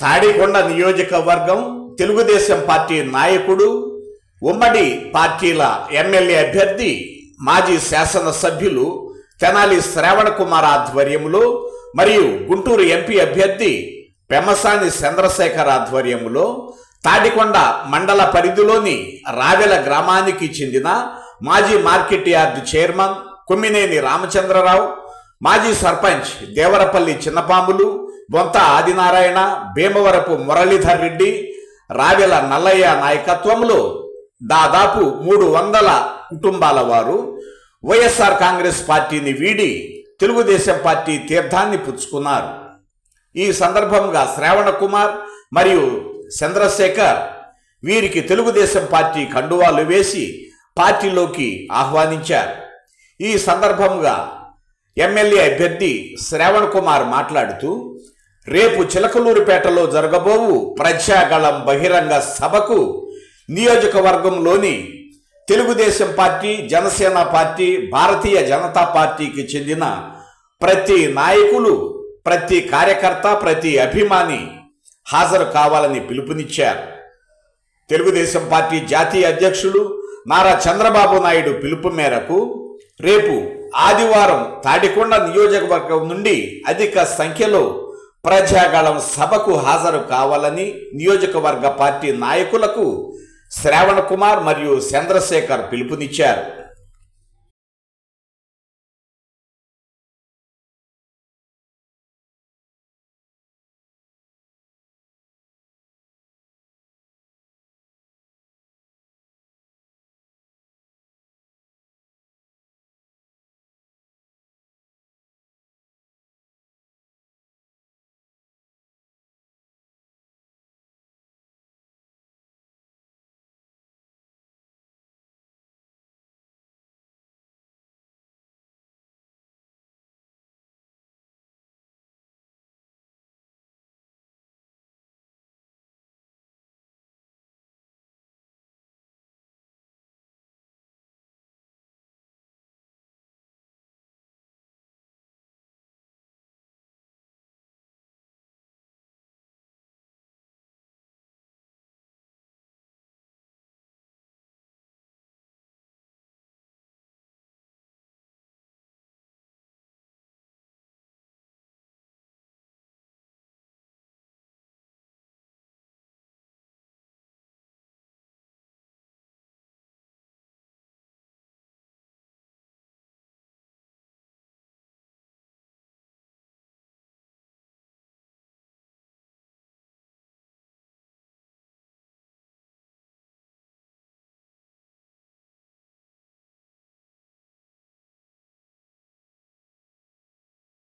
తాడికొండ నియోజకవర్గం తెలుగుదేశం పార్టీ నాయకుడు, ఉమ్మడి పార్టీల ఎమ్మెల్యే అభ్యర్థి, మాజీ శాసనసభ్యులు తెనాలి శ్రావణ కుమార్ ఆధ్వర్యంలో మరియు గుంటూరు ఎంపీ అభ్యర్థి పెమ్మసాని చంద్రశేఖర్ ఆధ్వర్యంలో తాడికొండ మండల పరిధిలోని రావెల గ్రామానికి చెందిన మాజీ market yard chairman Kommineni Ramachandrarao, మాజీ సర్పంచ్ దేవరపల్లి చిన్నపాములు, బొంత ఆదినారాయణ, భీమవరపు మురళీధర్ రెడ్డి, రావెల నల్లయ్య నాయకత్వంలో దాదాపు 300 కుటుంబాల వారు వైఎస్ఆర్ కాంగ్రెస్ పార్టీని వీడి తెలుగుదేశం పార్టీ తీర్థాన్ని పుచ్చుకున్నారు. ఈ సందర్భంగా శ్రావణ కుమార్ మరియు చంద్రశేఖర్ వీరికి తెలుగుదేశం పార్టీ కండువాలు వేసి పార్టీలోకి ఆహ్వానించారు. ఈ సందర్భంగా ఎమ్మెల్యే అభ్యర్థి శ్రావణ కుమార్ మాట్లాడుతూ, రేపు చిలకలూరిపేటలో జరగబోవు ప్రజాగళం బహిరంగ సభకు నియోజకవర్గంలోని తెలుగుదేశం పార్టీ, జనసేన పార్టీ, భారతీయ జనతా పార్టీకి చెందిన ప్రతి నాయకులు, ప్రతి కార్యకర్త, ప్రతి అభిమాని హాజరు కావాలని పిలుపునిచ్చారు. తెలుగుదేశం పార్టీ జాతీయ అధ్యక్షులు నారా చంద్రబాబు నాయుడు పిలుపు మేరకు రేపు ఆదివారం తాడికొండ నియోజకవర్గం నుండి అధిక సంఖ్యలో ప్రజాగళం సభకు హాజరు కావాలని నియోజకవర్గ పార్టీ నాయకులకు శ్రావణ కుమార్ మరియు చంద్రశేఖర్ పిలుపునిచ్చారు.